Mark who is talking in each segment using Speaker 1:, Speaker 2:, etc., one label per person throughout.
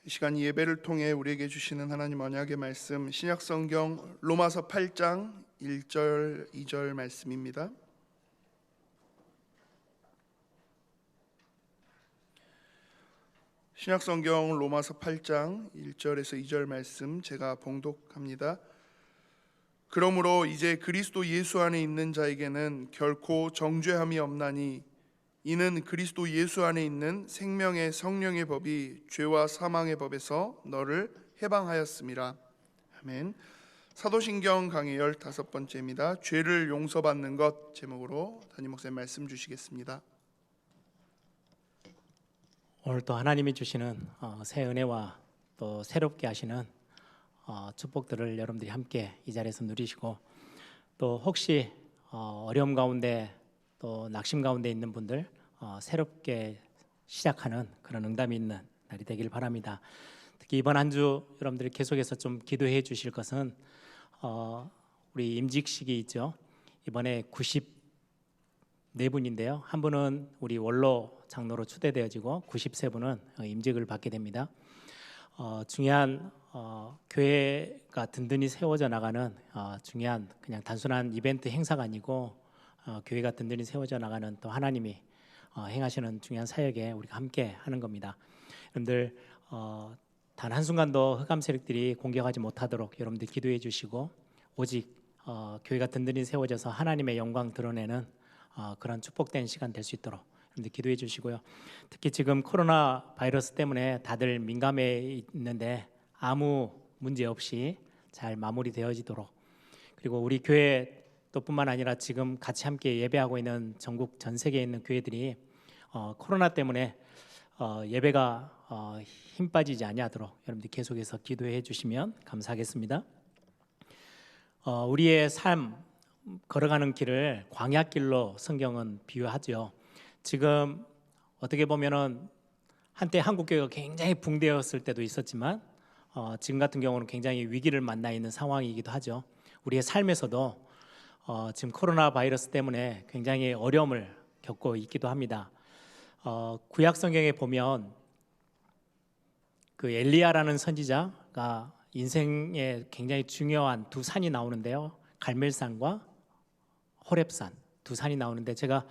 Speaker 1: 이 시간 예배를 통해 우리에게 주시는 하나님 언약의 말씀, 신약성경 로마서 8장 1절 2절 말씀입니다. 신약성경 로마서 8장 1절에서 2절 말씀 제가 봉독합니다. 그러므로 이제 그리스도 예수 안에 있는 자에게는 결코 정죄함이 없나니 이는 그리스도 예수 안에 있는 생명의 성령의 법이 죄와 사망의 법에서 너를 해방하였음이라. 아멘. 사도신경 강의 15번째입니다. 죄를 용서받는 것 제목으로 담임 목사님 말씀 주시겠습니다.
Speaker 2: 오늘 또 하나님이 주시는 새 은혜와 또 새롭게 하시는 축복들을 여러분들이 함께 이 자리에서 누리시고, 또 혹시 어려움 가운데 또 낙심 가운데 있는 분들 새롭게 시작하는 그런 응답이 있는 날이 되길 바랍니다. 특히 이번 한 주 여러분들이 계속해서 좀 기도해 주실 것은 우리 임직식이 있죠. 이번에 94분인데요. 한 분은 우리 원로 장로로 추대되어지고 93분은 임직을 받게 됩니다. 중요한 교회가 든든히 세워져 나가는 중요한 그냥 단순한 이벤트 행사가 아니고 교회가 든든히 세워져 나가는 또 하나님이 행하시는 중요한 사역에 우리가 함께 하는 겁니다. 여러분들 단 한순간도 흑암 세력들이 공격하지 못하도록 여러분들 기도해 주시고, 오직 교회가 든든히 세워져서 하나님의 영광 드러내는 그런 축복된 시간 될 수 있도록 여러분들 기도해 주시고요. 특히 지금 코로나 바이러스 때문에 다들 민감해 있는데 아무 문제 없이 잘 마무리되어지도록, 그리고 우리 교회 또 뿐만 아니라 지금 같이 함께 예배하고 있는 전국 전 세계에 있는 교회들이 코로나 때문에 예배가 힘 빠지지 아니하도록 여러분들 계속해서 기도해 주시면 감사하겠습니다. 우리의 삶 걸어가는 길을 광야길로 성경은 비유하죠. 지금 어떻게 보면은 한때 한국교회가 굉장히 붕괴였을 때도 있었지만 지금 같은 경우는 굉장히 위기를 만나 있는 상황이기도 하죠. 우리의 삶에서도 지금 코로나 바이러스 때문에 굉장히 어려움을 겪고 있기도 합니다. 구약 성경에 보면 그 엘리야라는 선지자가 인생에 굉장히 중요한 두 산이 나오는데요. 갈멜산과 호렙산 두 산이 나오는데, 제가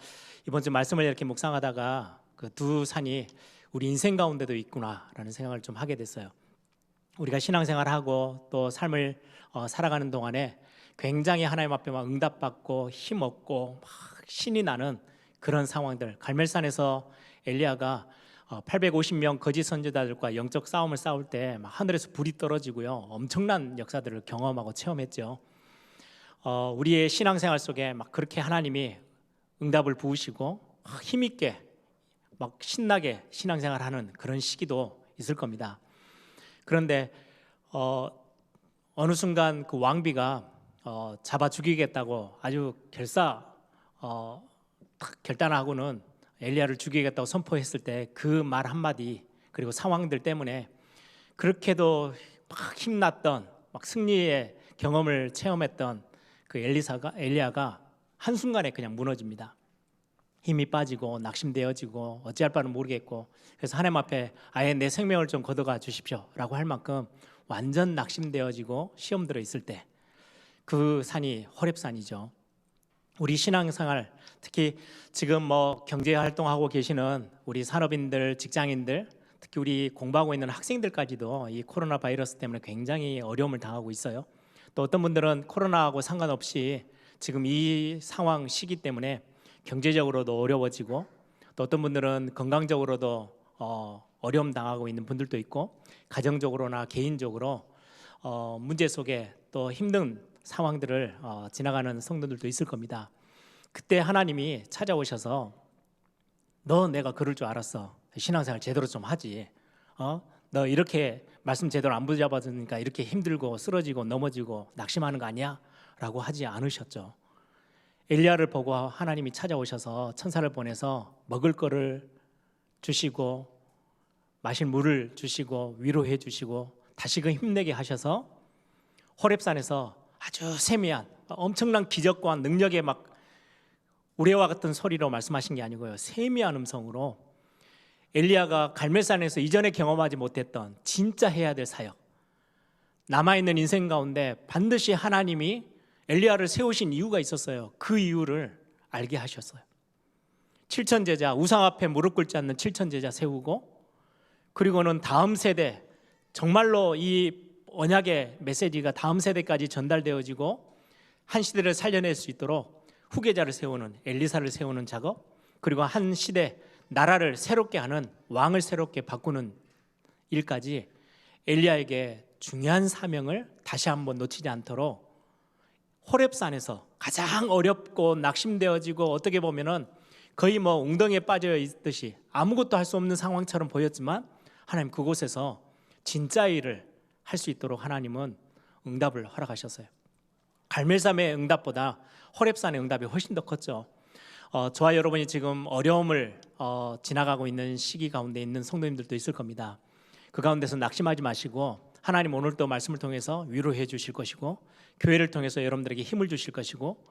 Speaker 2: 이번 주 말씀을 이렇게 묵상하다가 그 두 산이 우리 인생 가운데도 있구나라는 생각을 좀 하게 됐어요. 우리가 신앙생활하고 또 삶을 살아가는 동안에 굉장히 하나님 앞에 막 응답받고 힘없고 막 신이 나는 그런 상황들, 갈멜산에서 엘리야가 850명 거짓 선지자들과 영적 싸움을 싸울 때 막 하늘에서 불이 떨어지고요, 엄청난 역사들을 경험하고 체험했죠. 우리의 신앙생활 속에 막 그렇게 하나님이 응답을 부으시고 힘있게 막 신나게 신앙생활하는 그런 시기도 있을 겁니다. 그런데 어느 순간 그 왕비가 잡아 죽이겠다고 아주 결단하고는 엘리야를 죽이겠다고 선포했을 때 그 말 한마디, 그리고 상황들 때문에 그렇게도 막 힘났던 막 승리의 경험을 체험했던 그 엘리야가 한순간에 그냥 무너집니다. 힘이 빠지고 낙심되어지고 어찌할 바는 모르겠고, 그래서 하나님 앞에 아예 내 생명을 좀 걷어가 주십시오 라고 할 만큼 완전 낙심되어지고 시험 들어 있을 때 그 산이 호렙산이죠. 우리 신앙생활, 특히 지금 경제 활동하고 계시는 우리 산업인들, 직장인들, 특히 우리 공부하고 있는 학생들까지도 이 코로나 바이러스 때문에 굉장히 어려움을 당하고 있어요. 또 어떤 분들은 코로나하고 상관없이 지금 이 상황 시기 때문에 경제적으로도 어려워지고, 또 어떤 분들은 건강적으로도 어려움 당하고 있는 분들도 있고, 가정적으로나 개인적으로 문제 속에 또 힘든 상황들을 지나가는 성도들도 있을 겁니다. 그때 하나님이 찾아오셔서 너 내가 그럴 줄 알았어, 신앙생활 제대로 좀 하지, 너 이렇게 말씀 제대로 안 붙잡아주니까 이렇게 힘들고 쓰러지고 넘어지고 낙심하는 거 아니야? 라고 하지 않으셨죠. 엘리야를 보고 하나님이 찾아오셔서 천사를 보내서 먹을 거를 주시고 마실 물을 주시고 위로해 주시고 다시금 힘내게 하셔서 호렙산에서 아주 세미한 엄청난 기적과 능력의 막 우레와 같은 소리로 말씀하신 게 아니고요, 세미한 음성으로 엘리야가 갈멜산에서 이전에 경험하지 못했던 진짜 해야 될 사역, 남아있는 인생 가운데 반드시 하나님이 엘리야를 세우신 이유가 있었어요. 그 이유를 알게 하셨어요. 7천 제자, 우상 앞에 무릎 꿇지 않는 7천 제자 세우고, 그리고는 다음 세대, 정말로 이 언약의 메시지가 다음 세대까지 전달되어지고 한 시대를 살려낼 수 있도록 후계자를 세우는, 엘리사를 세우는 작업, 그리고 한 시대 나라를 새롭게 하는, 왕을 새롭게 바꾸는 일까지 엘리야에게 중요한 사명을 다시 한번 놓치지 않도록 호렙산에서 가장 어렵고 낙심되어지고 어떻게 보면은 거의 뭐 웅덩이에 빠져 있듯이 아무것도 할 수 없는 상황처럼 보였지만, 하나님 그곳에서 진짜 일을 할 수 있도록 하나님은 응답을 허락하셨어요. 갈멜산의 응답보다 호렙산의 응답이 훨씬 더 컸죠. 저와 여러분이 지금 어려움을 지나가고 있는 시기 가운데 있는 성도님들도 있을 겁니다. 그 가운데서 낙심하지 마시고, 하나님 오늘도 말씀을 통해서 위로해 주실 것이고, 교회를 통해서 여러분들에게 힘을 주실 것이고,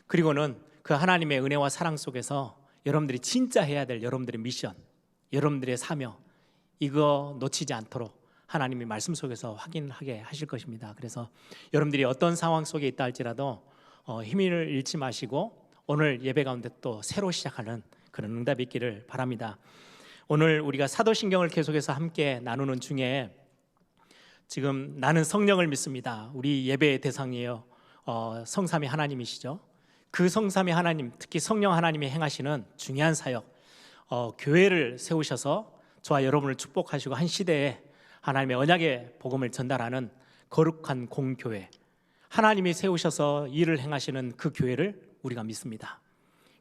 Speaker 2: 그리고는 그 하나님의 은혜와 사랑 속에서 여러분들이 진짜 해야 될 여러분들의 미션, 여러분들의 사명, 이거 놓치지 않도록 하나님이 말씀 속에서 확인하게 하실 것입니다. 그래서 여러분들이 어떤 상황 속에 있다 할지라도 힘을 잃지 마시고 오늘 예배 가운데 또 새로 시작하는 그런 응답이 있기를 바랍니다. 오늘 우리가 사도신경을 계속해서 함께 나누는 중에 지금 나는 성령을 믿습니다. 우리 예배의 대상이에요. 성삼위 하나님이시죠. 그 성삼위 하나님, 특히 성령 하나님이 행하시는 중요한 사역, 교회를 세우셔서 저와 여러분을 축복하시고 한 시대에 하나님의 언약의 복음을 전달하는 거룩한 공교회, 하나님이 세우셔서 일을 행하시는 그 교회를 우리가 믿습니다.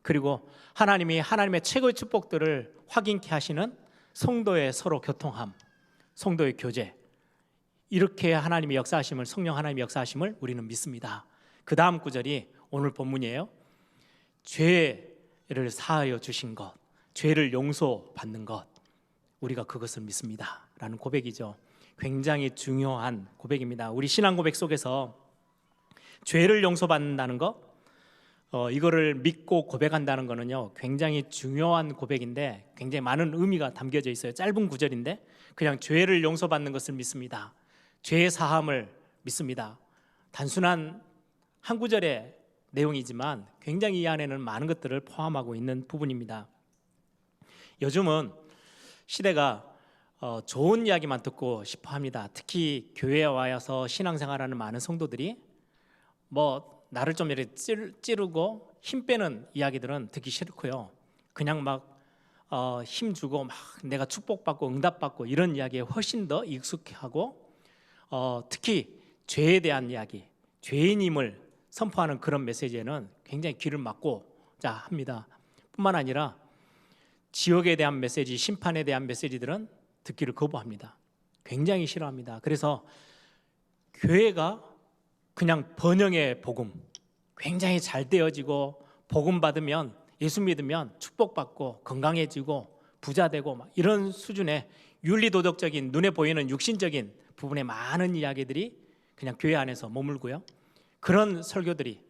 Speaker 2: 그리고 하나님이 하나님의 최고의 축복들을 확인케 하시는 성도의 서로 교통함, 성도의 교제, 이렇게 하나님의 역사하심을, 성령 하나님의 역사하심을 우리는 믿습니다. 그 다음 구절이 오늘 본문이에요. 죄를 사하여 주신 것, 죄를 용서받는 것, 우리가 그것을 믿습니다 라는 고백이죠. 굉장히 중요한 고백입니다. 우리 신앙 고백 속에서 죄를 용서받는다는 것, 이거를 믿고 고백한다는 거는요, 굉장히 중요한 고백인데 굉장히 많은 의미가 담겨져 있어요. 짧은 구절인데 그냥 죄를 용서받는 것을 믿습니다, 죄의 사함을 믿습니다, 단순한 한 구절의 내용이지만 굉장히 이 안에는 많은 것들을 포함하고 있는 부분입니다. 요즘은 시대가 좋은 이야기만 듣고 싶어 합니다. 특히 교회에 와서 신앙생활하는 많은 성도들이 뭐 나를 좀 이렇게 찌르고 힘 빼는 이야기들은 듣기 싫고요. 그냥 막 힘주고 막 내가 축복받고 응답받고 이런 이야기에 훨씬 더 익숙해하고, 특히 죄에 대한 이야기, 죄인임을 선포하는 그런 메시지에는 굉장히 귀를 막고자 합니다. 뿐만 아니라 지옥에 대한 메시지, 심판에 대한 메시지들은 듣기를 거부합니다. 굉장히 싫어합니다. 그래서 교회가 그냥 번영의 복음, 굉장히 잘 되어지고 복음 받으면, 예수 믿으면 축복받고 건강해지고 부자 되고 막 이런 수준의 윤리도덕적인, 눈에 보이는 육신적인 부분의 많은 이야기들이 그냥 교회 안에서 머물고요, 그런 설교들이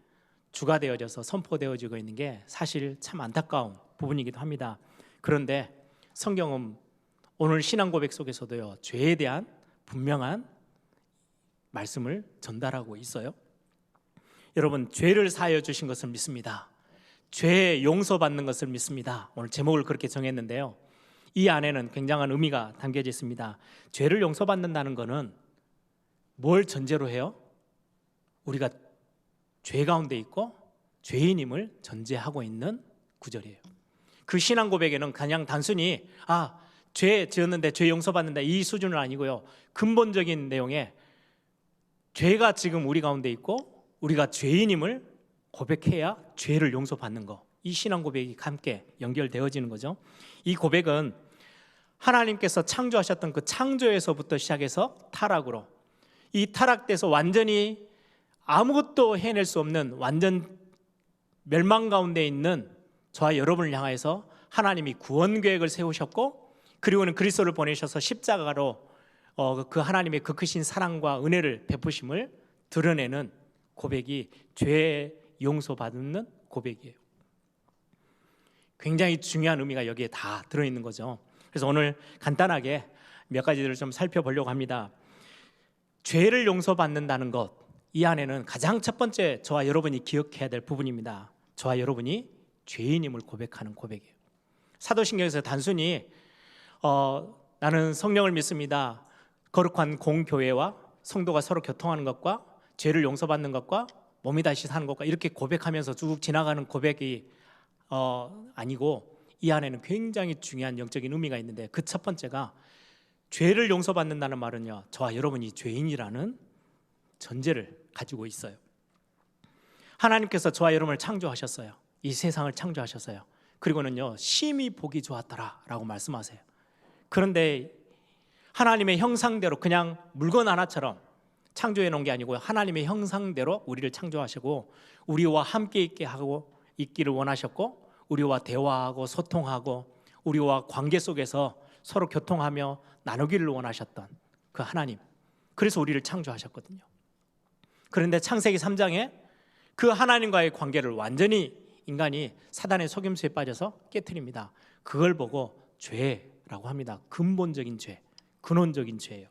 Speaker 2: 주가 되어져서 선포되어지고 있는 게 사실 참 안타까운 부분이기도 합니다. 그런데 성경은 오늘 신앙 고백 속에서도요, 죄에 대한 분명한 말씀을 전달하고 있어요. 여러분, 죄를 사하여 주신 것을 믿습니다. 죄 용서받는 것을 믿습니다. 오늘 제목을 그렇게 정했는데요, 이 안에는 굉장한 의미가 담겨져 있습니다. 죄를 용서받는다는 것은 뭘 전제로 해요? 우리가 죄 가운데 있고 죄인임을 전제하고 있는 구절이에요. 그 신앙 고백에는 그냥 단순히 죄 지었는데 죄 용서받는다 이 수준은 아니고요, 근본적인 내용에 죄가 지금 우리 가운데 있고 우리가 죄인임을 고백해야 죄를 용서받는 거, 이 신앙 고백이 함께 연결되어지는 거죠. 이 고백은 하나님께서 창조하셨던 그 창조에서부터 시작해서 타락으로, 이 타락돼서 완전히 아무것도 해낼 수 없는 완전 멸망 가운데 있는 저와 여러분을 향해서 하나님이 구원 계획을 세우셨고, 그리고는 그리스도를 보내셔서 십자가로 그 하나님의 그 크신 사랑과 은혜를 베푸심을 드러내는 고백이 죄 용서받는 고백이에요. 굉장히 중요한 의미가 여기에 다 들어있는 거죠. 그래서 오늘 간단하게 몇 가지를 좀 살펴보려고 합니다. 죄를 용서받는다는 것, 이 안에는 가장 첫 번째 저와 여러분이 기억해야 될 부분입니다. 저와 여러분이 죄인임을 고백하는 고백이에요. 사도신경에서 단순히 나는 성령을 믿습니다, 거룩한 공교회와 성도가 서로 교통하는 것과 죄를 용서받는 것과 몸이 다시 사는 것과 이렇게 고백하면서 쭉 지나가는 고백이 아니고, 이 안에는 굉장히 중요한 영적인 의미가 있는데, 그 첫 번째가 죄를 용서받는다는 말은요, 저와 여러분이 죄인이라는 전제를 가지고 있어요. 하나님께서 저와 여러분을 창조하셨어요. 이 세상을 창조하셨어요. 그리고는요, 심히 보기 좋았더라 라고 말씀하세요. 그런데 하나님의 형상대로 그냥 물건 하나처럼 창조해 놓은 게 아니고, 하나님의 형상대로 우리를 창조하시고 우리와 함께 있게 하고 있기를 원하셨고, 우리와 대화하고 소통하고 우리와 관계 속에서 서로 교통하며 나누기를 원하셨던 그 하나님, 그래서 우리를 창조하셨거든요. 그런데 창세기 3장에 그 하나님과의 관계를 완전히 인간이 사단의 속임수에 빠져서 깨트립니다. 그걸 보고 죄라고 합니다. 근본적인 죄, 근원적인 죄예요.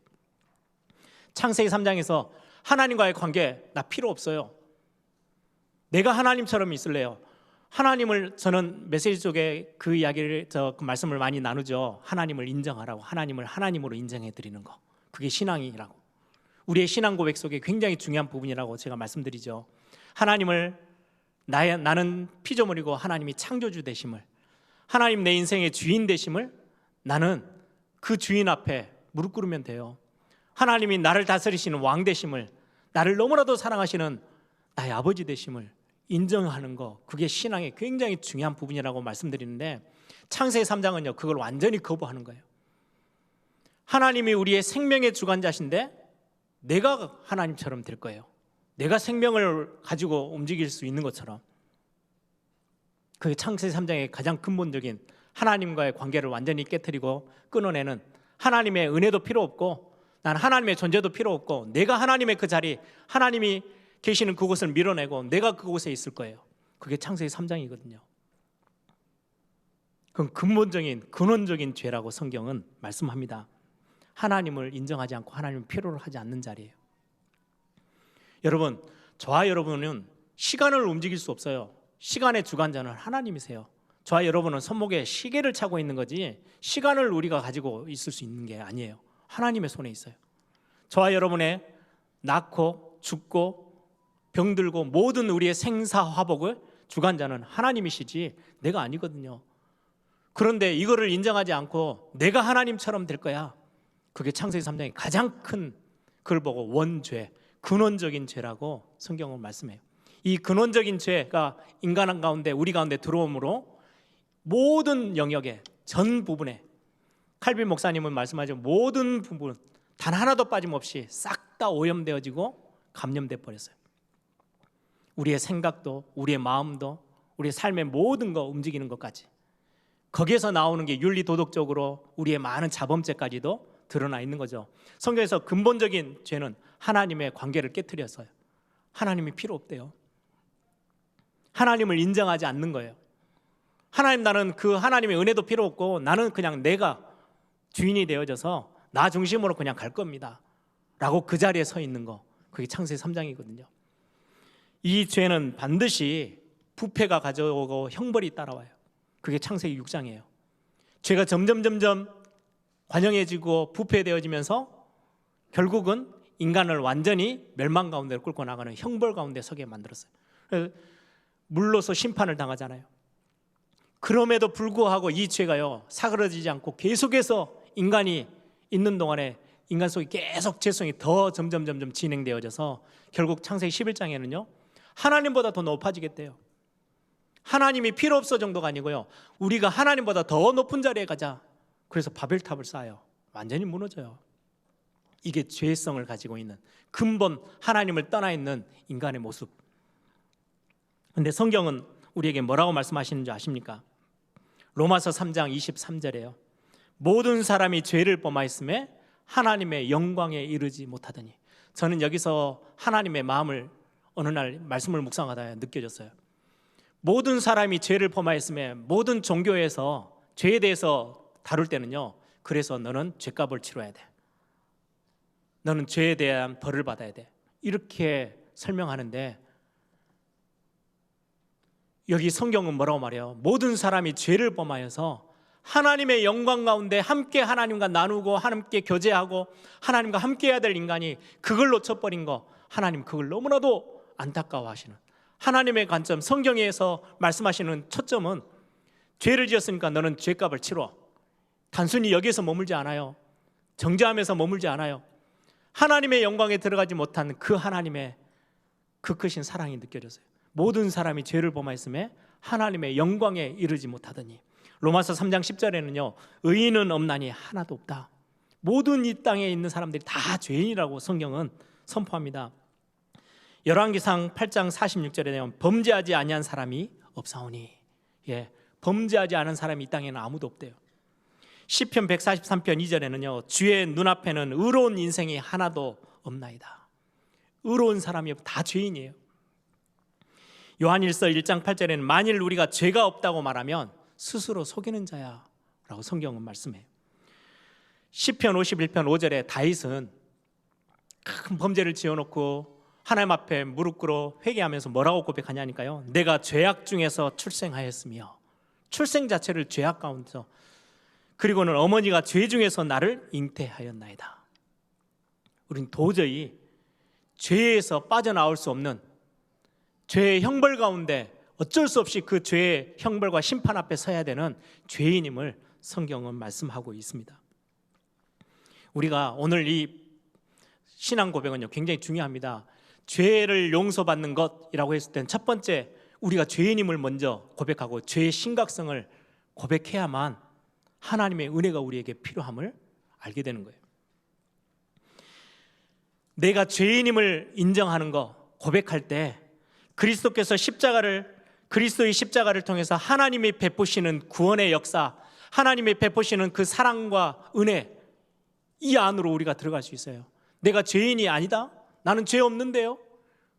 Speaker 2: 창세기 3장에서 하나님과의 관계, 나 필요 없어요, 내가 하나님처럼 있을래요. 하나님을, 저는 메시지 쪽에 그 이야기를, 그 말씀을 많이 나누죠. 하나님을 인정하라고, 하나님을 하나님으로 인정해 드리는 거, 그게 신앙이라고. 우리의 신앙 고백 속에 굉장히 중요한 부분이라고 제가 말씀드리죠. 하나님을 나는 피조물이고 하나님이 창조주 되심을, 하나님 내 인생의 주인 되심을 나는 그 주인 앞에 무릎 꿇으면 돼요. 하나님이 나를 다스리시는 왕 되심을, 나를 너무나도 사랑하시는 나의 아버지 되심을 인정하는 거, 그게 신앙의 굉장히 중요한 부분이라고 말씀드리는데, 창세기 3장은요 그걸 완전히 거부하는 거예요. 하나님이 우리의 생명의 주관자신데 내가 하나님처럼 될 거예요. 내가 생명을 가지고 움직일 수 있는 것처럼. 그게 창세기 3장의 가장 근본적인 하나님과의 관계를 완전히 깨트리고 끊어내는, 하나님의 은혜도 필요 없고 난 하나님의 존재도 필요 없고, 내가 하나님의 그 자리, 하나님이 계시는 그곳을 밀어내고 내가 그곳에 있을 거예요. 그게 창세기 3장이거든요. 그건 근본적인, 근원적인 죄라고 성경은 말씀합니다. 하나님을 인정하지 않고 하나님을 필요로 하지 않는 자리예요. 여러분, 저와 여러분은 시간을 움직일 수 없어요. 시간의 주관자는 하나님이세요. 저와 여러분은 손목에 시계를 차고 있는 거지 시간을 우리가 가지고 있을 수 있는 게 아니에요. 하나님의 손에 있어요. 저와 여러분의 낳고 죽고 병들고 모든 우리의 생사화복을 주관자는 하나님이시지 내가 아니거든요. 그런데 이거를 인정하지 않고 내가 하나님처럼 될 거야, 그게 창세기 3장의 가장 큰, 그걸 보고 원죄, 근원적인 죄라고 성경은 말씀해요. 이 근원적인 죄가 인간 가운데, 우리 가운데 들어옴으로 모든 영역에, 전 부분에, 칼빈 목사님은 말씀하죠. 모든 부분 단 하나도 빠짐없이 싹 다 오염되어지고 감염돼 버렸어요. 우리의 생각도, 우리의 마음도, 우리의 삶의 모든 거 움직이는 것까지, 거기에서 나오는 게 윤리 도덕적으로 우리의 많은 자범죄까지도 드러나 있는 거죠. 성경에서 근본적인 죄는 하나님의 관계를 깨트렸어요. 하나님이 필요 없대요. 하나님을 인정하지 않는 거예요. 하나님, 나는 그 하나님의 은혜도 필요 없고 나는 그냥 내가 주인이 되어져서 나 중심으로 그냥 갈 겁니다 라고 그 자리에 서 있는 거, 그게 창세기 3장이거든요. 이 죄는 반드시 부패가 가져오고 형벌이 따라와요. 그게 창세기 6장이에요. 죄가 점점 관영해지고 부패되어지면서 결국은 인간을 완전히 멸망 가운데 끌고 나가는 형벌 가운데 서게 만들었어요. 물로서 심판을 당하잖아요. 그럼에도 불구하고 이 죄가요 사그러지지 않고 계속해서 인간이 있는 동안에 인간 속에 계속 죄성이 더 점점 진행되어져서 결국 창세기 11장에는요 하나님보다 더 높아지겠대요. 하나님이 필요 없어 정도가 아니고요, 우리가 하나님보다 더 높은 자리에 가자. 그래서 바벨탑을 쌓아요. 완전히 무너져요. 이게 죄성을 가지고 있는 근본, 하나님을 떠나 있는 인간의 모습. 그런데 성경은 우리에게 뭐라고 말씀하시는지 아십니까? 로마서 3장 23절에요. 모든 사람이 죄를 범하였음에 하나님의 영광에 이르지 못하더니. 저는 여기서 하나님의 마음을 어느 날 말씀을 묵상하다 느껴졌어요. 모든 사람이 죄를 범하였음에 모든 종교에서 죄에 대해서 다룰 때는요, 그래서 너는 죄값을 치러야 돼. 너는 죄에 대한 벌을 받아야 돼. 이렇게 설명하는데, 여기 성경은 뭐라고 말해요? 모든 사람이 죄를 범하여서 하나님의 영광 가운데 함께 하나님과 나누고 함께 교제하고 하나님과 함께 해야 될 인간이 그걸 놓쳐버린 거, 하나님 그걸 너무나도 안타까워하시는, 하나님의 관점, 성경에서 말씀하시는 초점은 죄를 지었으니까 너는 죄값을 치러. 단순히 여기에서 머물지 않아요. 정죄함에서 머물지 않아요. 하나님의 영광에 들어가지 못한 그 하나님의 그 크신 사랑이 느껴졌어요. 모든 사람이 죄를 범하였음에 하나님의 영광에 이르지 못하더니. 로마서 3장 10절에는요, 의인은 없나니 하나도 없다. 모든 이 땅에 있는 사람들이 다 죄인이라고 성경은 선포합니다. 열왕기상 8장 46절에 되면 범죄하지 아니한 사람이 없사오니, 범죄하지 않은 사람이 이 땅에는 아무도 없대요. 시편 143편 2절에는요, 주의 눈앞에는 의로운 인생이 하나도 없나이다. 의로운 사람이 다 죄인이에요. 요한일서 1장 8절에는 만일 우리가 죄가 없다고 말하면 스스로 속이는 자야 라고 성경은 말씀해요. 시편 51편 5절에 다윗은 큰 범죄를 지어놓고 하나님 앞에 무릎 꿇어 회개하면서 뭐라고 고백하냐니까요, 내가 죄악 중에서 출생하였으며, 출생 자체를 죄악 가운데서, 그리고는 어머니가 죄 중에서 나를 잉태하였나이다. 우린 도저히 죄에서 빠져나올 수 없는, 죄의 형벌 가운데 어쩔 수 없이 그 죄의 형벌과 심판 앞에 서야 되는 죄인임을 성경은 말씀하고 있습니다. 우리가 오늘 이 신앙 고백은요, 굉장히 중요합니다. 죄를 용서받는 것이라고 했을 땐 첫 번째, 우리가 죄인임을 먼저 고백하고 죄의 심각성을 고백해야만 하나님의 은혜가 우리에게 필요함을 알게 되는 거예요. 내가 죄인임을 인정하는 거, 고백할 때 그리스도께서 그리스도의 십자가를 통해서 하나님이 베푸시는 구원의 역사, 하나님이 베푸시는 그 사랑과 은혜, 이 안으로 우리가 들어갈 수 있어요. 내가 죄인이 아니다? 나는 죄 없는데요?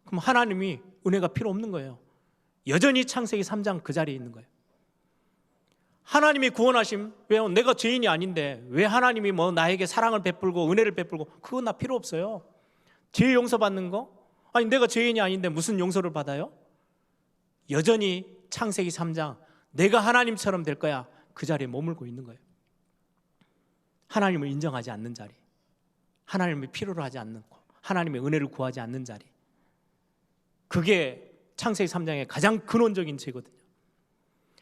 Speaker 2: 그럼 하나님이 은혜가 필요 없는 거예요. 여전히 창세기 3장 그 자리에 있는 거예요. 하나님이 구원하심, 왜요? 내가 죄인이 아닌데 왜 하나님이 나에게 사랑을 베풀고 은혜를 베풀고, 그건 나 필요 없어요. 죄 용서받는 거? 아니 내가 죄인이 아닌데 무슨 용서를 받아요? 여전히 창세기 3장 내가 하나님처럼 될 거야, 그 자리에 머물고 있는 거예요. 하나님을 인정하지 않는 자리, 하나님을 필요로 하지 않는, 하나님의 은혜를 구하지 않는 자리, 그게 창세기 3장의 가장 근원적인 죄거든요.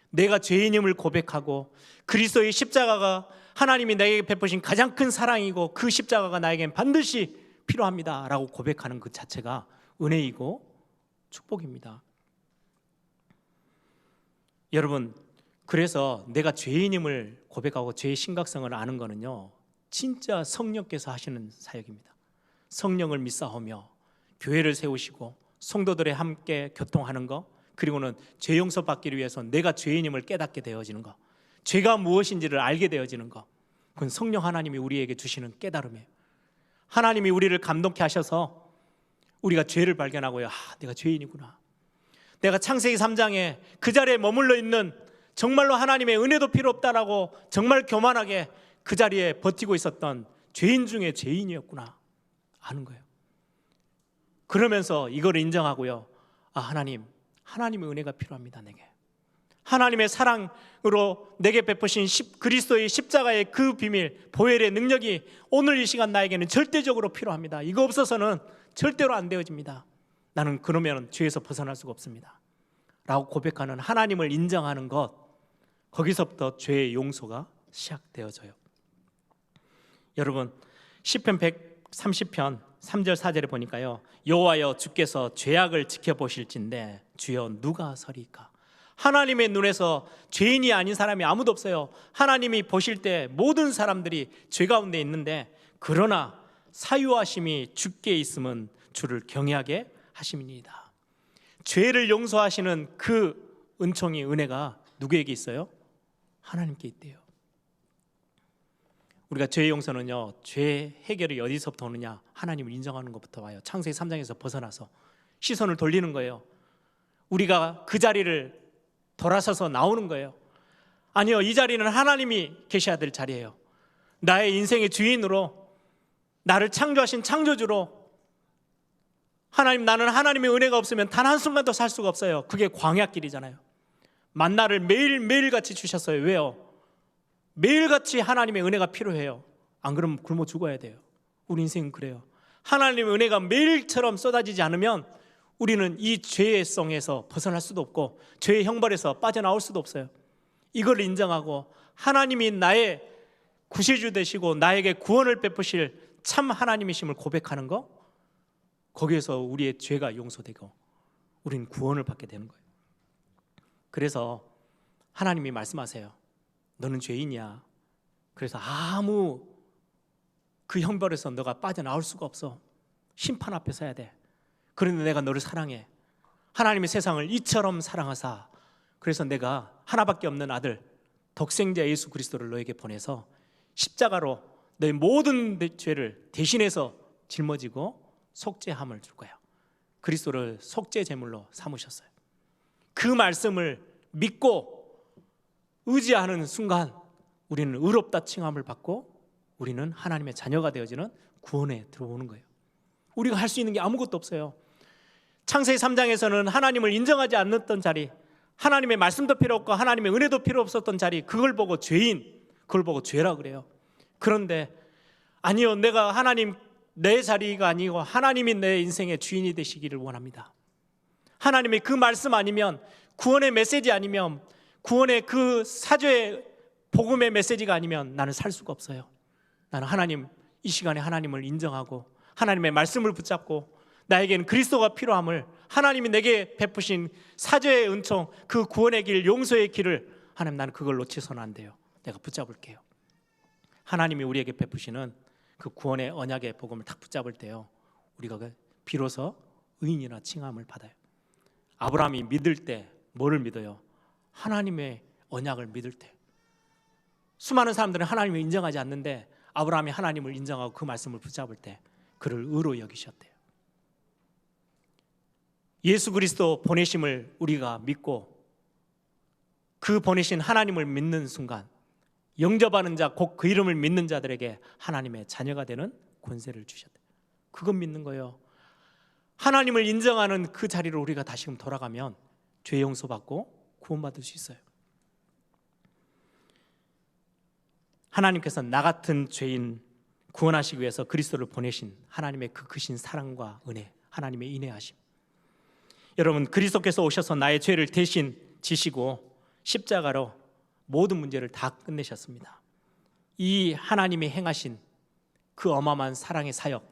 Speaker 2: 내가 죄인임을 고백하고 그리스도의 십자가가 하나님이 나에게 베푸신 가장 큰 사랑이고 그 십자가가 나에겐 반드시 필요합니다 라고 고백하는 그 자체가 은혜이고 축복입니다. 여러분, 그래서 내가 죄인임을 고백하고 죄의 심각성을 아는 거는요, 진짜 성령께서 하시는 사역입니다. 성령을 믿사오며 교회를 세우시고 성도들의 함께 교통하는 거, 그리고는 죄 용서 받기를 위해서 내가 죄인임을 깨닫게 되어지는 거, 죄가 무엇인지를 알게 되어지는 거, 그건 성령 하나님이 우리에게 주시는 깨달음이에요. 하나님이 우리를 감동케 하셔서 우리가 죄를 발견하고요, 내가 죄인이구나. 내가 창세기 3장에 그 자리에 머물러 있는, 정말로 하나님의 은혜도 필요 없다라고 정말 교만하게 그 자리에 버티고 있었던 죄인 중에 죄인이었구나 아는 거예요. 그러면서 이걸 인정하고요, 하나님의 은혜가 필요합니다. 내게 하나님의 사랑으로 내게 베푸신 그리스도의 십자가의 그 비밀, 보혈의 능력이 오늘 이 시간 나에게는 절대적으로 필요합니다. 이거 없어서는 절대로 안 되어집니다. 나는 그러면 죄에서 벗어날 수가 없습니다 라고 고백하는 하나님을 인정하는 것, 거기서부터 죄의 용서가 시작되어져요. 여러분, 시편 130편 3절 4절에 보니까요, 여호와여 주께서 죄악을 지켜보실진데 주여 누가 서리까. 하나님의 눈에서 죄인이 아닌 사람이 아무도 없어요. 하나님이 보실 때 모든 사람들이 죄 가운데 있는데, 그러나 사유하심이 주께 있음은 주를 경외하게 하심이니이다. 죄를 용서하시는 그 은총이, 은혜가 누구에게 있어요? 하나님께 있대요. 우리가 죄의 용서는요, 죄 해결이 어디서부터 오느냐? 하나님을 인정하는 것부터 와요. 창세기 3장에서 벗어나서 시선을 돌리는 거예요. 우리가 그 자리를 돌아서서 나오는 거예요. 아니요, 이 자리는 하나님이 계셔야 될 자리예요. 나의 인생의 주인으로, 나를 창조하신 창조주로, 하나님, 나는 하나님의 은혜가 없으면 단 한순간도 살 수가 없어요. 그게 광야길이잖아요. 만나를 매일같이 주셨어요. 왜요? 매일같이 하나님의 은혜가 필요해요. 안 그러면 굶어 죽어야 돼요. 우리 인생은 그래요. 하나님의 은혜가 매일처럼 쏟아지지 않으면 우리는 이 죄의 성에서 벗어날 수도 없고 죄의 형벌에서 빠져나올 수도 없어요. 이걸 인정하고 하나님이 나의 구세주 되시고 나에게 구원을 베푸실 참 하나님이심을 고백하는 거, 거기에서 우리의 죄가 용서되고 우리는 구원을 받게 되는 거예요. 그래서 하나님이 말씀하세요. 너는 죄인이야. 그래서 아무 그 형벌에서 너가 빠져나올 수가 없어. 심판 앞에 서야 돼. 그런데 내가 너를 사랑해. 하나님의 세상을 이처럼 사랑하사 그래서 내가 하나밖에 없는 아들 독생자 예수 그리스도를 너에게 보내서 십자가로 너의 모든 죄를 대신해서 짊어지고 속죄함을 줄 거야. 그리스도를 속죄 제물로 삼으셨어요. 그 말씀을 믿고 의지하는 순간 우리는 의롭다 칭함을 받고 우리는 하나님의 자녀가 되어지는 구원에 들어오는 거예요. 우리가 할 수 있는 게 아무것도 없어요. 창세기 3장에서는 하나님을 인정하지 않았던 자리, 하나님의 말씀도 필요 없고 하나님의 은혜도 필요 없었던 자리, 그걸 보고 죄인, 그걸 보고 죄라 그래요. 그런데 아니요, 내가 하나님 내 자리가 아니고 하나님이 내 인생의 주인이 되시기를 원합니다. 하나님의 그 말씀 아니면, 구원의 메시지 아니면, 구원의 그 사죄의 복음의 메시지가 아니면 나는 살 수가 없어요. 나는 하나님, 이 시간에 하나님을 인정하고 하나님의 말씀을 붙잡고 나에게는 그리스도가 필요함을, 하나님이 내게 베푸신 사죄의 은총, 그 구원의 길, 용서의 길을, 하나님 나는 그걸 놓치서는 안 돼요. 내가 붙잡을게요. 하나님이 우리에게 베푸시는 그 구원의 언약의 복음을 딱 붙잡을 때요, 우리가 비로소 의인이나 칭함을 받아요. 아브라함이 믿을 때 뭐를 믿어요? 하나님의 언약을 믿을 때. 수많은 사람들은 하나님을 인정하지 않는데 아브라함이 하나님을 인정하고 그 말씀을 붙잡을 때 그를 의로 여기셨대요. 예수 그리스도 보내심을 우리가 믿고 그 보내신 하나님을 믿는 순간 영접하는 자, 곧 그 이름을 믿는 자들에게 하나님의 자녀가 되는 권세를 주셨대요. 그건 믿는 거예요. 하나님을 인정하는 그 자리로 우리가 다시금 돌아가면 죄 용서받고 구원받을 수 있어요. 하나님께서 나 같은 죄인 구원하시기 위해서 그리스도를 보내신 하나님의 그 크신 사랑과 은혜, 하나님의 인애하심. 여러분, 그리스도께서 오셔서 나의 죄를 대신 지시고 십자가로 모든 문제를 다 끝내셨습니다. 이 하나님이 행하신 그 어마어마한 사랑의 사역,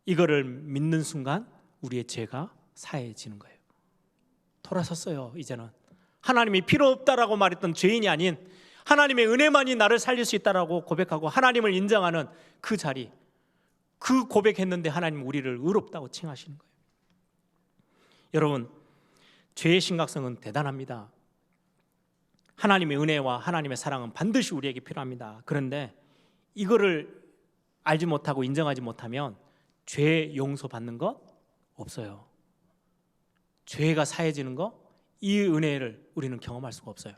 Speaker 2: 이거를 믿는 순간 우리의 죄가 사해지는 거예요. 돌아섰어요. 이제는 하나님이 필요 없다라고 말했던 죄인이 아닌 하나님의 은혜만이 나를 살릴 수 있다라고 고백하고 하나님을 인정하는 그 자리, 그 고백했는데 하나님 우리를 의롭다고 칭하시는 거예요. 여러분, 죄의 심각성은 대단합니다. 하나님의 은혜와 하나님의 사랑은 반드시 우리에게 필요합니다. 그런데 이거를 알지 못하고 인정하지 못하면 죄 용서받는 것 없어요. 죄가 사해지는 것, 이 은혜를 우리는 경험할 수가 없어요.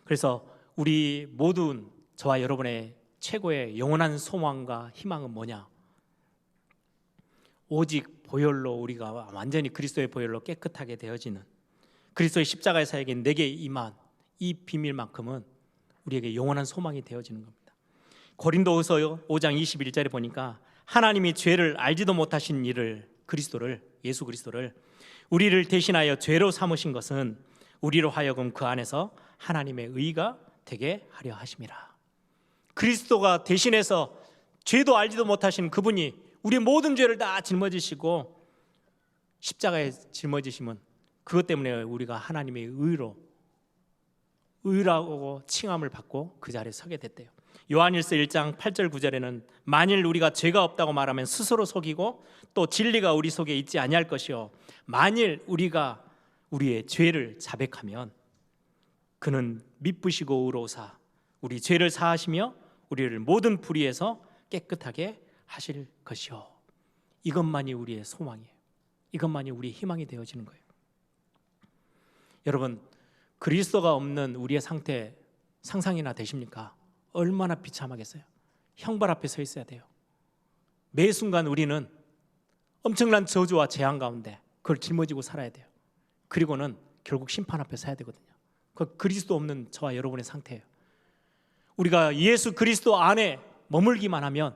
Speaker 2: 그래서 우리 모든, 저와 여러분의 최고의 영원한 소망과 희망은 뭐냐? 오직 보혈로 우리가 완전히 그리스도의 보혈로 깨끗하게 되어지는 그리스도의 십자가의 사역에 내게 임한 이 비밀만큼은 우리에게 영원한 소망이 되어지는 겁니다. 고린도후서 5장 21절에 보니까 하나님이 죄를 알지도 못하신 이를, 그리스도를, 예수 그리스도를 우리를 대신하여 죄로 삼으신 것은 우리로 하여금 그 안에서 하나님의 의가 되게 하려 하심이라. 그리스도가 대신해서 죄도 알지도 못하신 그분이 우리 모든 죄를 다 짊어지시고 십자가에 짊어지심은 그것 때문에 우리가 하나님의 의라고 칭함을 받고 그 자리에 서게 됐대요. 요한일서 1장 8절 9절에는 만일 우리가 죄가 없다고 말하면 스스로 속이고 또 진리가 우리 속에 있지 아니할 것이요 만일 우리가 우리의 죄를 자백하면 그는 미쁘시고 의로우사 우리 죄를 사하시며 우리를 모든 불의에서 깨끗하게 하실 것이요. 이것만이 우리의 소망이에요. 이것만이 우리의 희망이 되어지는 거예요. 여러분, 그리스도가 없는 우리의 상태 상상이나 되십니까? 얼마나 비참하겠어요. 형벌 앞에 서 있어야 돼요. 매 순간 우리는 엄청난 저주와 재앙 가운데 그걸 짊어지고 살아야 돼요. 그리고는 결국 심판 앞에 서야 되거든요. 그 그리스도 없는 저와 여러분의 상태예요. 우리가 예수 그리스도 안에 머물기만 하면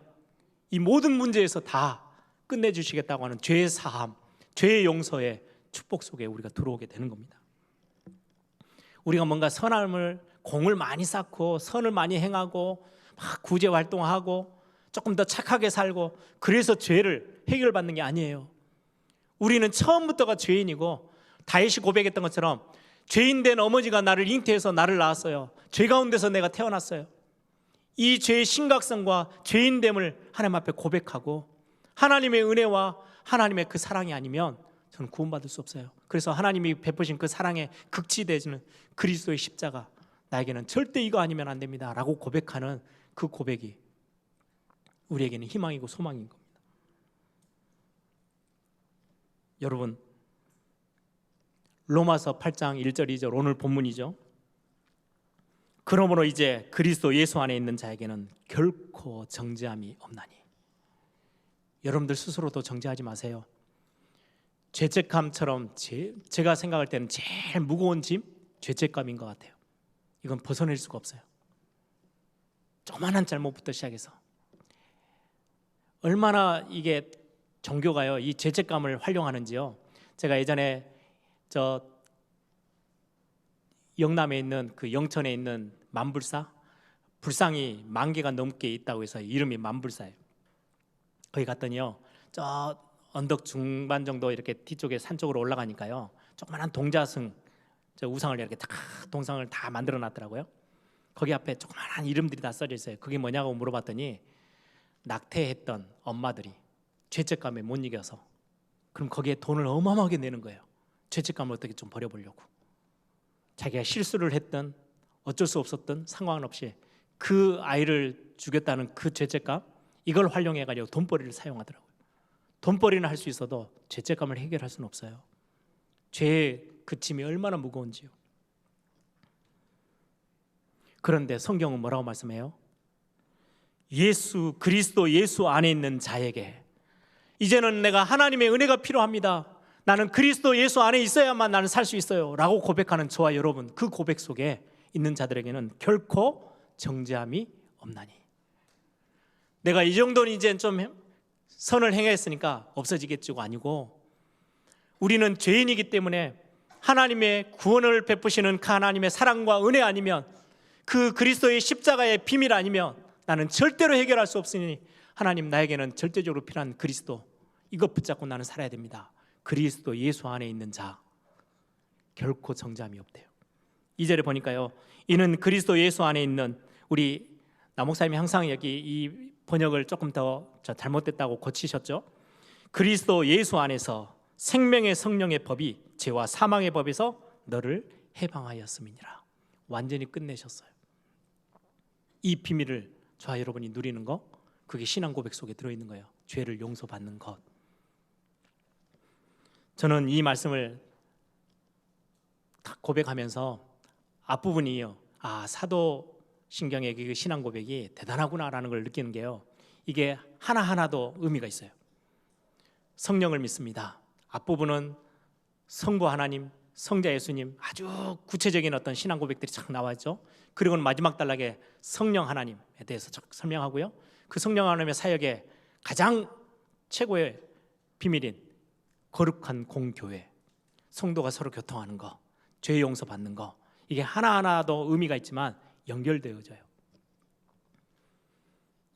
Speaker 2: 이 모든 문제에서 다 끝내주시겠다고 하는 죄의 사함, 죄의 용서의 축복 속에 우리가 들어오게 되는 겁니다. 우리가 뭔가 선함을 공을 많이 쌓고 선을 많이 행하고 막 구제 활동하고 조금 더 착하게 살고 그래서 죄를 해결받는 게 아니에요. 우리는 처음부터가 죄인이고 다윗이 고백했던 것처럼 죄인된 어머니가 나를 잉태해서 나를 낳았어요. 죄 가운데서 내가 태어났어요. 이 죄의 심각성과 죄인됨을 하나님 앞에 고백하고 하나님의 은혜와 하나님의 그 사랑이 아니면 저는 구원받을 수 없어요. 그래서 하나님이 베푸신 그 사랑의 극치되는 그리스도의 십자가, 나에게는 절대 이거 아니면 안 됩니다 라고 고백하는 그 고백이 우리에게는 희망이고 소망인 겁니다. 여러분, 로마서 8장 1절 2절 오늘 본문이죠. 그러므로 이제 그리스도 예수 안에 있는 자에게는 결코 정죄함이 없나니. 여러분들 스스로도 정죄하지 마세요. 죄책감처럼 제가 생각할 때는 제일 무거운 짐, 죄책감인 것 같아요. 이건 벗어낼 수가 없어요. 조그만한 잘못부터 시작해서 얼마나 이게 종교가요 이 죄책감을 활용하는지요. 제가 예전에 저 영남에 있는 그 영천에 있는 만불사, 불상이 10,000개가 넘게 있다고 해서 이름이 만불사예요. 거기 갔더니요 저 언덕 중반 정도 이렇게 뒤쪽에 산 쪽으로 올라가니까요 조그만한 동자승, 저 우상을 이렇게 다 동상을 다 만들어 놨더라고요. 거기 앞에 조그만한 이름들이 다 써져 있어요. 그게 뭐냐고 물어봤더니 낙태했던 엄마들이 죄책감에 못 이겨서 그럼 거기에 돈을 어마어마하게 내는 거예요. 죄책감을 어떻게 좀 버려보려고. 자기가 실수를 했던 어쩔 수 없었던 상황 없이 그 아이를 죽였다는 그 죄책감, 이걸 활용해가지고 돈벌이를 사용하더라고요. 돈벌이는 할 수 있어도 죄책감을 해결할 수는 없어요. 죄의 그 짐이 얼마나 무거운지요. 그런데 성경은 뭐라고 말씀해요? 예수 그리스도 예수 안에 있는 자에게 이제는 내가 하나님의 은혜가 필요합니다. 나는 그리스도 예수 안에 있어야만 나는 살 수 있어요 라고 고백하는 저와 여러분, 그 고백 속에 있는 자들에게는 결코 정죄함이 없나니. 내가 이 정도는 이제 좀 선을 행했으니까 없어지겠지가 아니고, 우리는 죄인이기 때문에 하나님의 구원을 베푸시는 그 하나님의 사랑과 은혜 아니면, 그 그리스도의 십자가의 비밀 아니면 나는 절대로 해결할 수 없으니 하나님, 나에게는 절대적으로 필요한 그리스도, 이것 붙잡고 나는 살아야 됩니다. 그리스도 예수 안에 있는 자 결코 정죄함이 없대요. 2절에 보니까요, 이는 그리스도 예수 안에 있는, 우리 남목사님이 항상 여기 이 번역을 조금 더 잘못됐다고 고치셨죠. 그리스도 예수 안에서 생명의 성령의 법이 죄와 사망의 법에서 너를 해방하였음이니라. 완전히 끝내셨어요. 이 비밀을 저와 여러분이 누리는 거, 그게 신앙 고백 속에 들어있는 거예요. 죄를 용서받는 것. 저는 이 말씀을 고백하면서 앞부분이요, 사도신경의 그 신앙 고백이 대단하구나라는 걸 느끼는 게요, 이게 하나하나도 의미가 있어요. 성령을 믿습니다. 앞부분은 성부 하나님, 성자 예수님, 아주 구체적인 어떤 신앙 고백들이 쫙 나와있죠. 그리고는 마지막 단락에 성령 하나님에 대해서 쫙 설명하고요, 그 성령 하나님의 사역의 가장 최고의 비밀인 거룩한 공교회, 성도가 서로 교통하는 거, 죄 용서 받는 거, 이게 하나하나도 의미가 있지만 연결되어져요.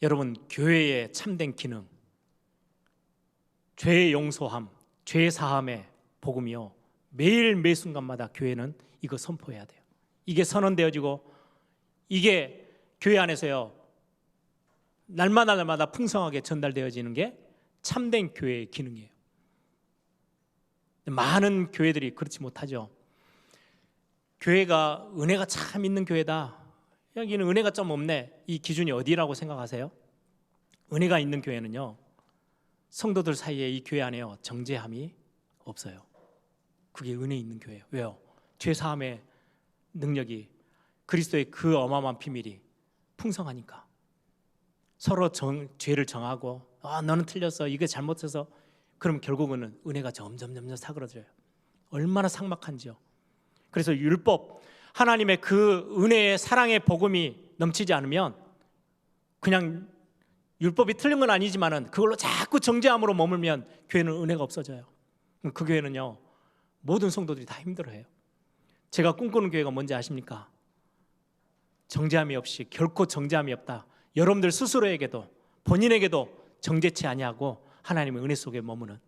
Speaker 2: 여러분, 교회의 참된 기능, 죄 용서함, 죄 사함의 복음이요, 매일 매 순간마다 교회는 이거 선포해야 돼요. 이게 선언되어지고 이게 교회 안에서요 날마다 풍성하게 전달되어지는 게 참된 교회의 기능이에요. 많은 교회들이 그렇지 못하죠. 교회가 은혜가 참 있는 교회다, 여기는 은혜가 좀 없네, 이 기준이 어디라고 생각하세요? 은혜가 있는 교회는요, 성도들 사이에 이 교회 안에요 정죄함이 없어요. 그게 은혜 있는 교회예요. 왜요? 죄 사함의 능력이, 그리스도의 그 어마어마한 비밀이 풍성하니까 서로 죄를 정하고 너는 틀렸어, 이게 잘못해서, 그럼 결국은 은혜가 점점 사그러져요. 얼마나 삭막한지요. 그래서 율법, 하나님의 그 은혜의 사랑의 복음이 넘치지 않으면 그냥 율법이 틀린 건 아니지만은 그걸로 자꾸 정죄함으로 머물면 교회는 은혜가 없어져요. 그 교회는요, 모든 성도들이 다 힘들어해요. 제가 꿈꾸는 교회가 뭔지 아십니까? 정죄함이 없이, 결코 정죄함이 없다. 여러분들 스스로에게도 본인에게도 정죄치 아니하고 하나님의 은혜 속에 머무는,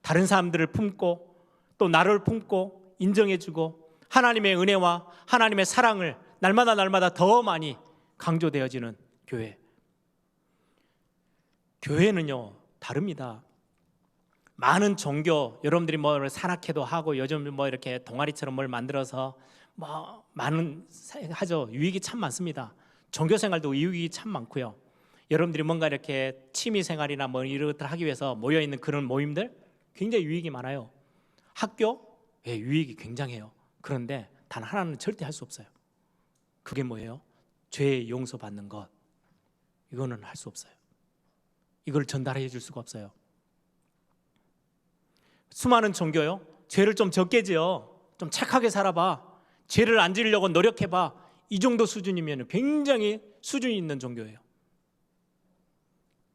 Speaker 2: 다른 사람들을 품고 또 나를 품고 인정해주고 하나님의 은혜와 하나님의 사랑을 날마다 더 많이 강조되어지는 교회. 교회는요 다릅니다. 많은 종교, 여러분들이 뭐 산악회도 하고 요즘 뭐 이렇게 동아리처럼 뭘 만들어서 뭐 많은 하죠. 유익이 참 많습니다. 종교 생활도 유익이 참 많고요. 여러분들이 뭔가 이렇게 취미 생활이나 뭐 이런 것들 하기 위해서 모여 있는 그런 모임들 굉장히 유익이 많아요. 학교, 예, 유익이 굉장해요. 그런데 단 하나는 절대 할 수 없어요. 그게 뭐예요? 죄 용서받는 것. 이거는 할 수 없어요. 이걸 전달해 줄 수가 없어요. 수많은 종교요, 죄를 좀 적게 지어, 좀 착하게 살아봐, 죄를 안 지으려고 노력해봐, 이 정도 수준이면 굉장히 수준이 있는 종교예요.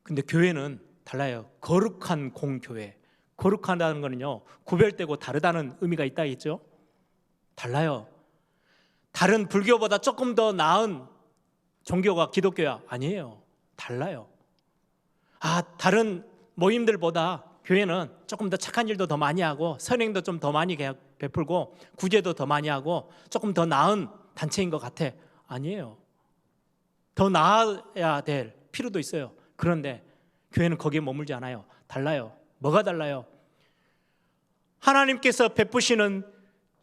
Speaker 2: 근데 교회는 달라요. 거룩한 공교회. 거룩하다는 거는요, 구별되고 다르다는 의미가 있다 했죠. 달라요. 다른 불교보다 조금 더 나은 종교가 기독교야? 아니에요. 달라요. 다른 모임들보다 교회는 조금 더 착한 일도 더 많이 하고 선행도 좀 더 많이 베풀고 구제도 더 많이 하고 조금 더 나은 단체인 것 같아. 아니에요. 더 나아야 될 필요도 있어요. 그런데 교회는 거기에 머물지 않아요. 달라요. 뭐가 달라요? 하나님께서 베푸시는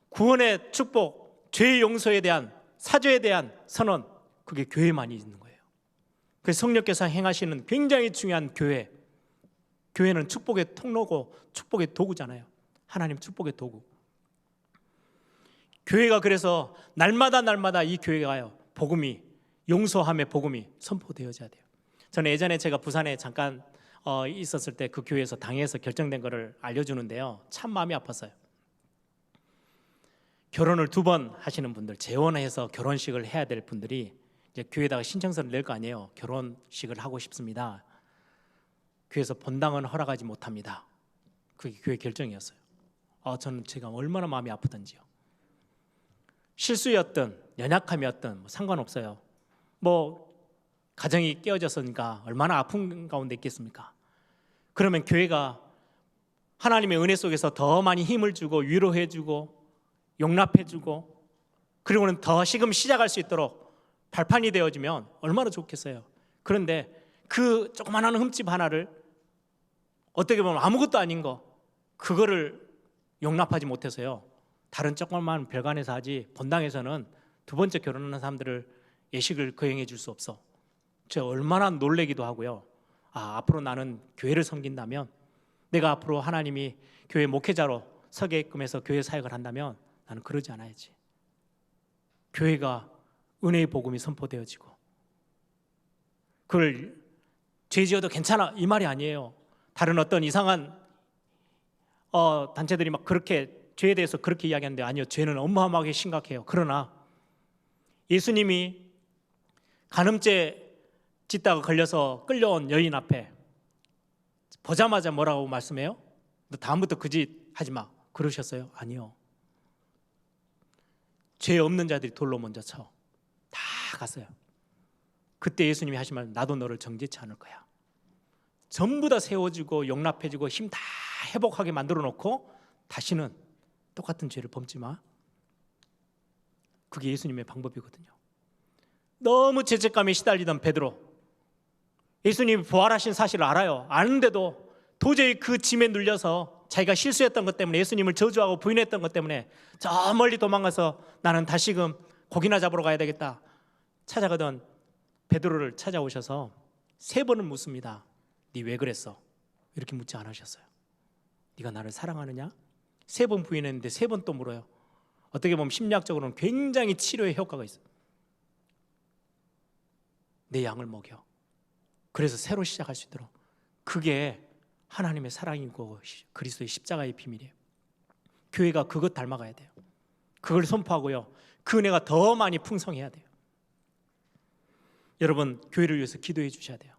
Speaker 2: 구원의 축복, 죄의 용서에 대한, 사죄에 대한 선언, 그게 교회만이 있는 거예요. 그래서 성령께서 행하시는 굉장히 중요한 교회. 교회는 축복의 통로고 축복의 도구잖아요. 하나님 축복의 도구. 교회가 그래서 날마다 이 교회가요, 복음이, 용서함의 복음이 선포되어져야 돼요. 저는 예전에 제가 부산에 잠깐 있었을 때 그 교회에서 당회에서 결정된 것을 알려주는데요, 참 마음이 아팠어요. 결혼을 2번 하시는 분들, 재혼해서 결혼식을 해야 될 분들이 이제 교회에다가 신청서를 낼 거 아니에요. 결혼식을 하고 싶습니다. 교회에서 본당은 허락하지 못합니다. 그게 교회 결정이었어요. 저는 제가 얼마나 마음이 아프던지요. 실수였든 연약함이었든 뭐 상관없어요. 뭐 가정이 깨어졌으니까 얼마나 아픈 가운데 있겠습니까? 그러면 교회가 하나님의 은혜 속에서 더 많이 힘을 주고 위로해주고 용납해주고 그리고는 더 지금 시작할 수 있도록 발판이 되어지면 얼마나 좋겠어요. 그런데 그 조그마한 흠집 하나를, 어떻게 보면 아무것도 아닌 거, 그거를 용납하지 못해서요, 다른 조그마한 별관에서 하지 본당에서는 2번째 결혼하는 사람들을 예식을 거행해 줄 수 없어. 제가 얼마나 놀래기도 하고요. 앞으로 나는 교회를 섬긴다면, 내가 앞으로 하나님이 교회 목회자로 서게끔 해서 교회 사역을 한다면 나는 그러지 않아야지. 교회가 은혜의 복음이 선포되어지고, 그걸 죄 지어도 괜찮아 이 말이 아니에요. 다른 어떤 이상한 단체들이 막 그렇게 죄에 대해서 그렇게 이야기하는데, 아니요, 죄는 어마어마하게 심각해요. 그러나 예수님이 간음죄 짓다가 걸려서 끌려온 여인 앞에 보자마자 뭐라고 말씀해요? 너 다음부터 그 짓 하지 마 그러셨어요? 아니요. 죄 없는 자들이 돌로 먼저 쳐. 다 갔어요. 그때 예수님이 하신 말, 나도 너를 정죄치 않을 거야. 전부 다 세워주고 용납해주고 힘 다 회복하게 만들어 놓고 다시는 똑같은 죄를 범지 마. 그게 예수님의 방법이거든요. 너무 죄책감에 시달리던 베드로, 예수님이 부활하신 사실을 알아요. 아는데도 도저히 그 짐에 눌려서 자기가 실수했던 것 때문에, 예수님을 저주하고 부인했던 것 때문에 저 멀리 도망가서 나는 다시금 고기나 잡으러 가야 되겠다 찾아가던 베드로를 찾아오셔서 3번은 묻습니다. 네 왜 그랬어? 이렇게 묻지 않으셨어요. 네가 나를 사랑하느냐? 3번 부인했는데 3번 또 물어요. 어떻게 보면 심리학적으로는 굉장히 치료의 효과가 있어요. 내 양을 먹여. 그래서 새로 시작할 수 있도록. 그게 하나님의 사랑이고 그리스도의 십자가의 비밀이에요. 교회가 그것 닮아가야 돼요. 그걸 선포하고요, 그 은혜가 더 많이 풍성해야 돼요. 여러분, 교회를 위해서 기도해 주셔야 돼요.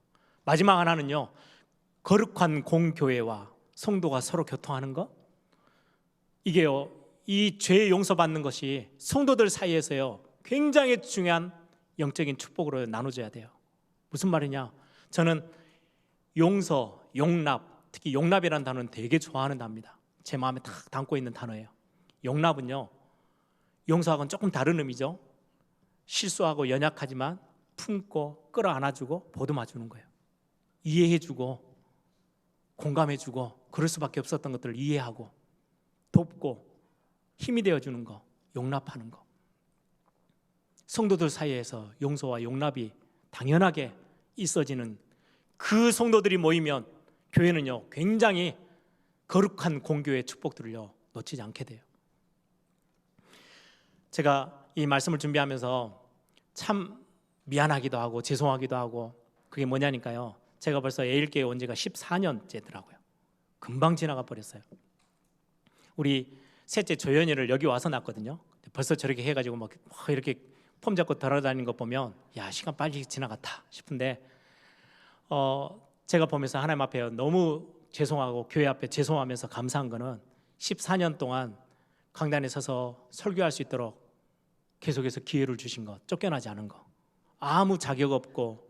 Speaker 2: 마지막 하나는요, 거룩한 공교회와 성도가 서로 교통하는 것. 이게요, 이 죄 용서받는 것이 성도들 사이에서요 굉장히 중요한 영적인 축복으로 나눠져야 돼요. 무슨 말이냐? 저는 용서, 용납, 특히 용납이라는 단어는 되게 좋아하는 단어입니다. 제 마음에 딱 담고 있는 단어예요. 용납은요, 용서하고는 조금 다른 의미죠. 실수하고 연약하지만 품고 끌어안아주고 보듬어주는 거예요. 이해해주고 공감해주고 그럴 수밖에 없었던 것들을 이해하고 돕고 힘이 되어주는 거, 용납하는 거. 성도들 사이에서 용서와 용납이 당연하게 있어지는 그 성도들이 모이면 교회는요 굉장히 거룩한 공교의 축복들을요 놓치지 않게 돼요. 제가 이 말씀을 준비하면서 참 미안하기도 하고 죄송하기도 하고, 그게 뭐냐니까요, 제가 벌써 에일교회 온 지가 14년째더라고요. 금방 지나가 버렸어요. 우리 셋째 조연이를 여기 와서 낳았거든요. 벌써 저렇게 해가지고 막 이렇게 폼 잡고 돌아다니는 거 보면 야, 시간 빨리 지나갔다 싶은데, 제가 보면서 하나님 앞에 너무 죄송하고 교회 앞에 죄송하면서 감사한 거는 14년 동안 강단에 서서 설교할 수 있도록 계속해서 기회를 주신 거, 쫓겨나지 않은 거, 아무 자격 없고,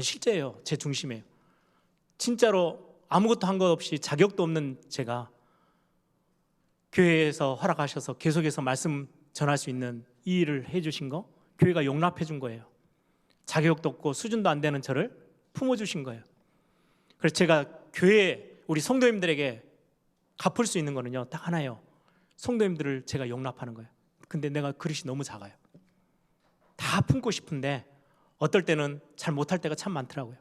Speaker 2: 실제예요, 제 중심이에요. 진짜로 아무것도 한 것 없이 자격도 없는 제가 교회에서 허락하셔서 계속해서 말씀 전할 수 있는 이 일을 해주신 거, 교회가 용납해 준 거예요. 자격도 없고 수준도 안 되는 저를 품어주신 거예요. 그래서 제가 교회 우리 성도님들에게 갚을 수 있는 거는요 딱 하나예요. 성도님들을 제가 용납하는 거예요. 근데 내가 그릇이 너무 작아요. 다 품고 싶은데 어떨 때는 잘 못할 때가 참 많더라고요.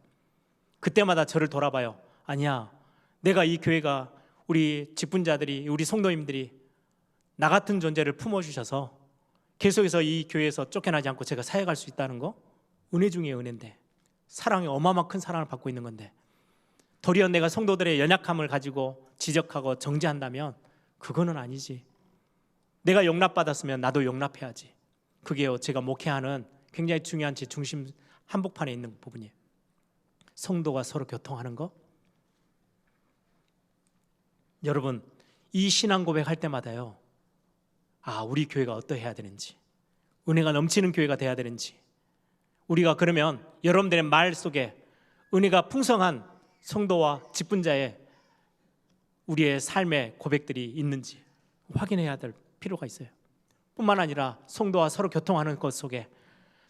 Speaker 2: 그때마다 저를 돌아봐요. 아니야, 내가 이 교회가 우리 직분자들이, 우리 성도님들이 나 같은 존재를 품어주셔서 계속해서 이 교회에서 쫓겨나지 않고 제가 사역할 수 있다는 거, 은혜 중에 은혜인데, 사랑이 어마어마한 큰 사랑을 받고 있는 건데, 도리어 내가 성도들의 연약함을 가지고 지적하고 정죄한다면 그거는 아니지. 내가 용납받았으면 나도 용납해야지. 그게요, 제가 목회하는 굉장히 중요한 제 중심 한복판에 있는 부분이에요. 성도가 서로 교통하는 거. 여러분, 이 신앙 고백할 때마다요, 아, 우리 교회가 어떠해야 되는지, 은혜가 넘치는 교회가 돼야 되는지, 우리가 그러면 여러분들의 말 속에 은혜가 풍성한 성도와 직분자의 우리의 삶의 고백들이 있는지 확인해야 될 필요가 있어요. 뿐만 아니라 성도와 서로 교통하는 것 속에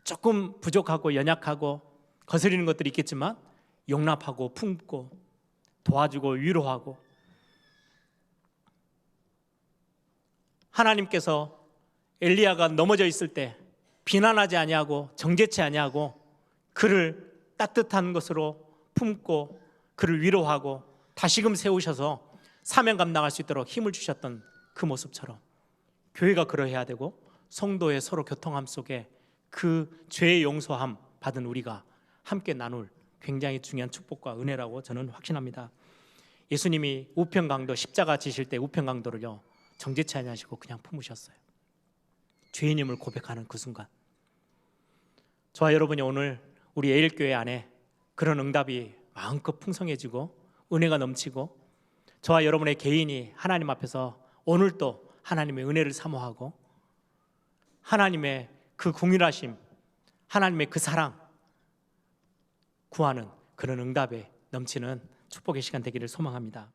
Speaker 2: 조금 부족하고 연약하고 거스리는 것들이 있겠지만 용납하고 품고 도와주고 위로하고, 하나님께서 엘리야가 넘어져 있을 때 비난하지 아니하고 정죄치 아니하고 그를 따뜻한 것으로 품고 그를 위로하고 다시금 세우셔서 사명 감당할 수 있도록 힘을 주셨던 그 모습처럼 교회가 그러해야 되고, 성도의 서로 교통함 속에 그 죄의 용서함 받은 우리가 함께 나눌 굉장히 중요한 축복과 은혜라고 저는 확신합니다. 예수님이 우편강도 십자가 지실 때 우편강도를요 정죄치 아니하시고 그냥 품으셨어요. 죄인임을 고백하는 그 순간, 저와 여러분이 오늘 우리 에일교회 안에 그런 응답이 마음껏 풍성해지고 은혜가 넘치고, 저와 여러분의 개인이 하나님 앞에서 오늘도 하나님의 은혜를 사모하고 하나님의 그 궁일하심, 하나님의 그 사랑 구하는 그런 응답에 넘치는 축복의 시간 되기를 소망합니다.